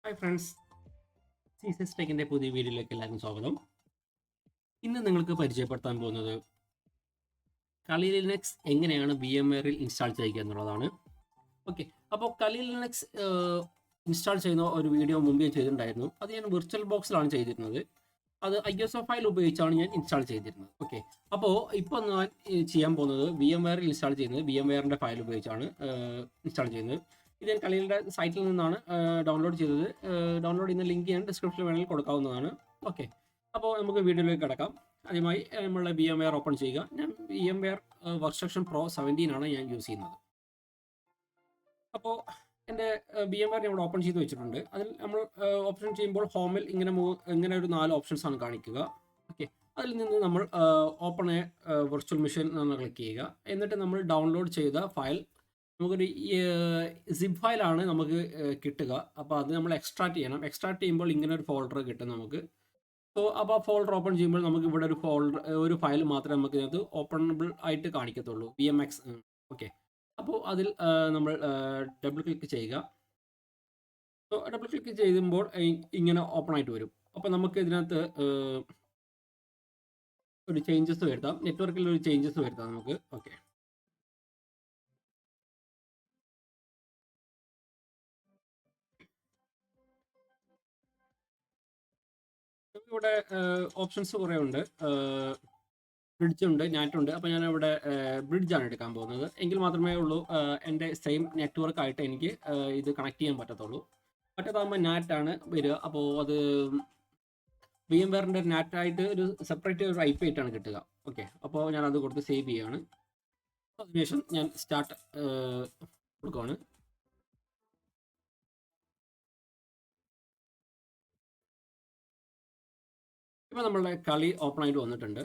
Hi friends, ceases ടെക്കിൻ്റെ പുതിയ വീഡിയോയിലേക്ക് എല്ലാവർക്കും സ്വാഗതം. ഇന്ന് നിങ്ങൾക്ക് പരിചയപ്പെടുത്താൻ പോകുന്നത് കലി ലിനക്സ് എങ്ങനെയാണ് VMwareൽ ഇൻസ്റ്റാൾ ചെയ്യുക എന്നുള്ളതാണ്. ഓക്കെ, അപ്പോൾ കലി ലിനക്സ് ഇൻസ്റ്റാൾ ചെയ്യുന്ന ഒരു വീഡിയോ മുമ്പേ ചെയ്തിട്ടുണ്ടായിരുന്നു. അത് ഞാൻ വിർച്വൽ ബോക്സിലാണ് ചെയ്തിരുന്നത്. അത് ISO ഫയൽ ഉപയോഗിച്ചാണ് ഞാൻ ഇൻസ്റ്റാൾ ചെയ്തിരുന്നത്. ഓക്കെ, അപ്പോൾ ഇപ്പോൾ ഞാൻ ചെയ്യാൻ പോകുന്നത് VMwareൽ ഇൻസ്റ്റാൾ ചെയ്യുന്നത് VMwareൻ്റെ ഫയൽ ഉപയോഗിച്ചാണ് ഇൻസ്റ്റാൾ ചെയ്യുന്നത്. ഇത് ഞാൻ കളിയുടെ സൈറ്റിൽ നിന്നാണ് ഡൗൺലോഡ് ചെയ്തത്. ഡൗൺലോഡ് ചെയ്യുന്ന ലിങ്ക് ഞാൻ ഡിസ്ക്രിപ്ഷനിൽ വേണമെങ്കിൽ കൊടുക്കാവുന്നതാണ്. ഓക്കെ, അപ്പോൾ നമുക്ക് വീഡിയോയിലേക്ക് കിടക്കാം. ആദ്യമായി നമ്മളുടെ VMware ഓപ്പൺ ചെയ്യുക. ഞാൻ VMware വർക്ക്സ്റ്റേഷൻ Pro 17 ആണ് ഞാൻ യൂസ് ചെയ്യുന്നത്. അപ്പോൾ എൻ്റെ VMware ഇവിടെ ഓപ്പൺ ചെയ്ത് വെച്ചിട്ടുണ്ട്. അതിൽ നമ്മൾ ഓപ്ഷൻ ചെയ്യുമ്പോൾ ഹോമിൽ ഇങ്ങനെ ഒരു 4 ഓപ്ഷൻസ് ആണ് കാണിക്കുക. ഓക്കെ, അതിൽ നിന്ന് നമ്മൾ ഓപ്പൺ എ വെർച്വൽ മെഷീൻ എന്ന് ക്ലിക്ക് ചെയ്യുക. എന്നിട്ട് നമ്മൾ ഡൗൺലോഡ് ചെയ്ത ഫയൽ നമുക്കൊരു സിപ്പ് ഫയലാണ് നമുക്ക് കിട്ടുക. അപ്പോൾ അത് നമ്മൾ എക്സ്ട്രാക്ട് ചെയ്യണം. എക്സ്ട്രാക്ട് ചെയ്യുമ്പോൾ ഇങ്ങനെ ഒരു ഫോൾഡർ കിട്ടും നമുക്ക്. സോ അപ്പോൾ ആ ഫോൾഡർ ഓപ്പൺ ചെയ്യുമ്പോൾ നമുക്ക് ഇവിടെ ഒരു ഫയൽ മാത്രമേ നമുക്ക് ഇതിനകത്ത് ഓപ്പണബിൾ ആയിട്ട് കാണിക്കത്തുള്ളൂ, VMX. ഓക്കെ, അപ്പോൾ അതിൽ നമ്മൾ ഡബിൾ ക്ലിക്ക് ചെയ്യുക. സോ ഡബിൾ ക്ലിക്ക് ചെയ്യുമ്പോൾ ഇങ്ങനെ ഓപ്പൺ ആയിട്ട് വരും. അപ്പോൾ നമുക്ക് ഇതിനകത്ത് ഒരു ചേഞ്ചസ് വരുത്താം, നെറ്റ്വർക്കിൽ ഒരു ചേഞ്ചസ് വരുത്താം നമുക്ക്. ഓക്കെ, ഇവിടെ ഓപ്ഷൻസ് കുറേ ഉണ്ട്. ബ്രിഡ്ജ് ഉണ്ട്, നാറ്റ് ഉണ്ട്. അപ്പോൾ ഞാനിവിടെ ബ്രിഡ്ജാണ് എടുക്കാൻ പോകുന്നത്. എങ്കിൽ മാത്രമേ ഉള്ളൂ എൻ്റെ സെയിം നെറ്റ്വർക്ക് ആയിട്ട് എനിക്ക് ഇത് കണക്ട് ചെയ്യാൻ പറ്റത്തുള്ളൂ. മറ്റേതാകുമ്പോൾ നാറ്റാണ് വരിക. അപ്പോൾ അത് VMwareൻ്റെ നാറ്റായിട്ട് ഒരു സെപ്പറേറ്റ് ഒരു IP ആയിട്ടാണ് കിട്ടുക. ഓക്കെ, അപ്പോൾ ഞാനത് കൊടുത്ത് സേവ് ചെയ്യുകയാണ്. അതിനുശേഷം ഞാൻ സ്റ്റാർട്ട് കൊടുക്കുകയാണ്. ഇപ്പോൾ നമ്മളുടെ കളി ഓപ്പൺ ആയിട്ട് വന്നിട്ടുണ്ട്.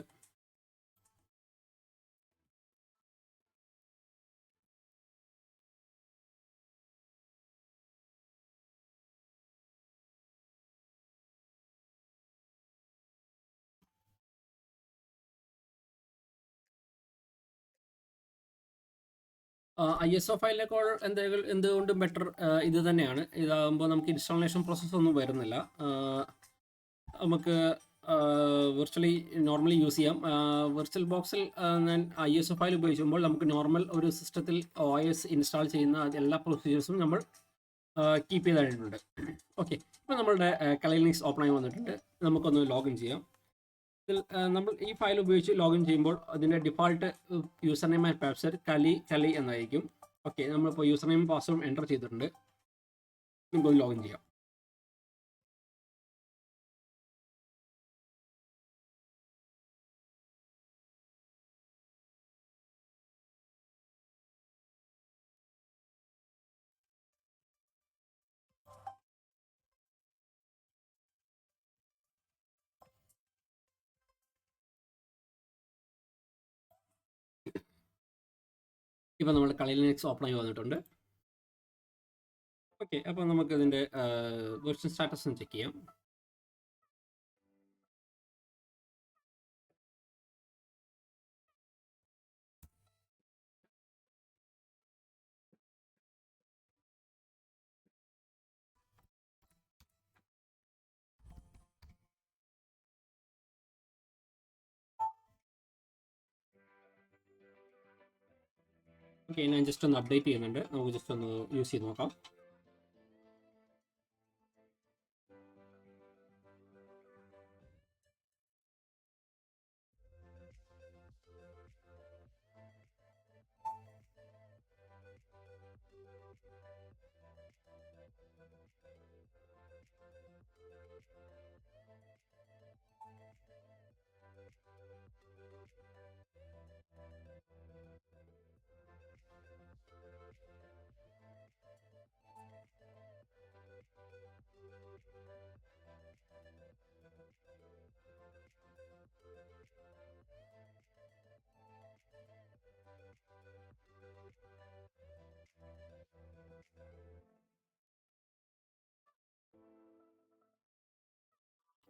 ISO ഫയലിനേക്കാൾ എന്തുകൊണ്ടും ബെറ്റർ ഇത് തന്നെയാണ്. ഇതാകുമ്പോൾ നമുക്ക് ഇൻസ്റ്റാളേഷൻ പ്രോസസ്സ് ഒന്നും വരുന്നില്ല. നമുക്ക് വിർച്വലി നോർമലി യൂസ് ചെയ്യാം. വിർച്വൽ ബോക്സിൽ ഞാൻ ISO ഫയൽ ഉപയോഗിക്കുമ്പോൾ നമുക്ക് നോർമൽ ഒരു സിസ്റ്റത്തിൽ OS ഇൻസ്റ്റാൾ ചെയ്യുന്ന എല്ലാ പ്രൊസീജിയേഴ്സും നമ്മൾ കീപ്പ് ചെയ്തിട്ടുണ്ട്. ഓക്കെ, ഇപ്പോൾ നമ്മളുടെ കലി ലിനക്സ് ഓപ്പൺ ആയി വന്നിട്ടുണ്ട്. നമുക്കൊന്ന് ലോഗിൻ ചെയ്യാം. ഇതിൽ നമ്മൾ ഈ ഫയൽ ഉപയോഗിച്ച് ലോഗിൻ ചെയ്യുമ്പോൾ അതിൻ്റെ default user name and password കലി എന്നായിരിക്കും. ഓക്കെ, നമ്മളിപ്പോൾ യൂസർ നെയിം പാസ്വേഡും എൻ്റർ ചെയ്തിട്ടുണ്ട്. നമുക്കൊന്ന് ലോഗിൻ ചെയ്യാം. ഇപ്പോൾ നമ്മൾ കലി ലിനക്സ് ഓപ്പൺ ആയി വന്നിട്ടുണ്ട്. ഓക്കെ, അപ്പോൾ നമുക്ക് ഇതിൻ്റെ വെർഷൻ സ്റ്റാറ്റസ് ഒന്ന് ചെക്ക് ചെയ്യാം. ഓക്കെ, ഞാൻ ജസ്റ്റ് ഒന്ന് അപ്ഡേറ്റ് ചെയ്യുന്നുണ്ട്. നമുക്ക് ജസ്റ്റ് ഒന്ന് യൂസ് ചെയ്ത് നോക്കാം.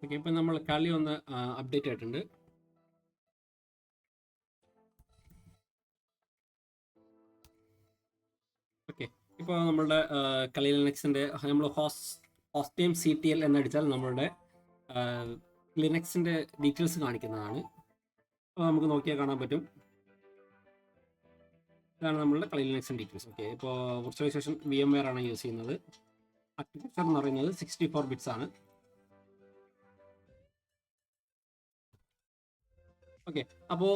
ഓക്കെ, ഇപ്പം നമ്മൾ കളി ഒന്ന് അപ്ഡേറ്റ് ആയിട്ടുണ്ട്. ഓക്കെ, ഇപ്പോൾ നമ്മളുടെ കലി ലിനക്സിൻ്റെ നമ്മൾ ഹോസ്റ്റൈം CTL എന്നടിച്ചാൽ നമ്മളുടെ ലിനക്സിൻ്റെ ഡീറ്റെയിൽസ് കാണിക്കുന്നതാണ്. അപ്പോൾ നമുക്ക് നോക്കിയാൽ കാണാൻ പറ്റും. ഇതാണ് നമ്മളുടെ കളി ലിനക്സിൻ്റെ ഡീറ്റെയിൽസ്. ഓക്കെ, ഇപ്പോൾ വിർച്വലൈസേഷൻ VMware ആണ് യൂസ് ചെയ്യുന്നത്. ആർക്കിടെക്ചർ എന്ന് പറയുന്നത് 64 ബിറ്റ്സ് ആണ്. ഓക്കെ, അപ്പോൾ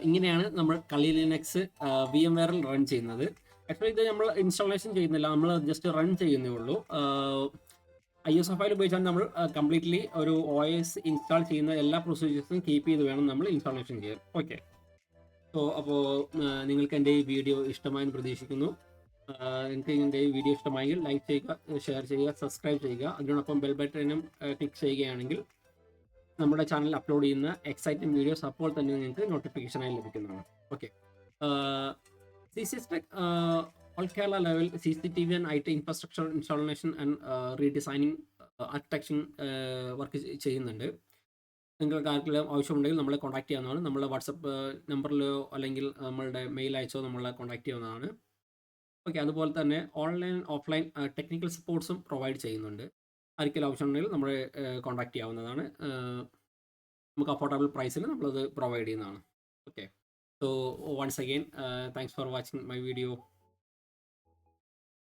ഇങ്ങനെയാണ് നമ്മൾ കളി ലിനക്സ് VMwareൽ റൺ ചെയ്യുന്നത്. ആക്ച്വലി ഇത് നമ്മൾ ഇൻസ്റ്റാളേഷൻ ചെയ്യുന്നില്ല, നമ്മൾ ജസ്റ്റ് റൺ ചെയ്യുന്നേ ഉള്ളൂ. ISO ഫയൽ ഉപയോഗിച്ചാൽ നമ്മൾ കംപ്ലീറ്റ്ലി ഒരു OS ഇൻസ്റ്റാൾ ചെയ്യുന്ന എല്ലാ പ്രൊസീജിയേഴ്സും കീപ്പ് ചെയ്ത് വേണം നമ്മൾ ഇൻസ്റ്റാളേഷൻ ചെയ്യാൻ. ഓക്കെ, അപ്പോൾ നിങ്ങൾക്ക് എൻ്റെ ഈ വീഡിയോ ഇഷ്ടമായെന്ന് പ്രതീക്ഷിക്കുന്നു. നിങ്ങൾക്ക് എൻ്റെ ഈ വീഡിയോ ഇഷ്ടമായെങ്കിൽ ലൈക്ക് ചെയ്യുക, ഷെയർ ചെയ്യുക, സബ്സ്ക്രൈബ് ചെയ്യുക. അതിനോടൊപ്പം ബെൽ ബട്ടനും ക്ലിക്ക് ചെയ്യുകയാണെങ്കിൽ നമ്മുടെ ചാനൽ അപ്ലോഡ് ചെയ്യുന്ന എക്സൈറ്റിംഗ് വീഡിയോസ് അപ്പോൾ തന്നെ നിങ്ങൾക്ക് നോട്ടിഫിക്കേഷനായി ലഭിക്കുന്നതാണ്. Okay, CCS Tech all Kerala level CCTV and IT infrastructure installation and redesigning architecturing work ചെയ്യുന്നുണ്ട്. നിങ്ങൾക്ക് ആർക്കെങ്കിലും ആവശ്യമുണ്ടെങ്കിൽ നമ്മളെ കോൺടാക്ട് ചെയ്യാവുന്നതാണ്. നമ്മളെ വാട്സപ്പ് നമ്പറിലോ അല്ലെങ്കിൽ നമ്മളുടെ മെയിൽ അയച്ചോ നമ്മളെ കോൺടാക്ട് ചെയ്യാവുന്നതാണ്. ഓക്കെ, അതുപോലെ തന്നെ ഓൺലൈൻ ഓഫ്ലൈൻ ടെക്നിക്കൽ സപ്പോർട്ട്സും പ്രൊവൈഡ് ചെയ്യുന്നുണ്ട്. ആർക്കെങ്കിലും ആവശ്യമുണ്ടെങ്കിൽ നമ്മളെ കോൺടാക്ട് ചെയ്യാവുന്നതാണ്. നമുക്ക് അഫോർഡബിൾ പ്രൈസിൽ നമ്മളത് പ്രൊവൈഡ് ചെയ്യുന്നതാണ്. Okay, so once again thanks for watching my video.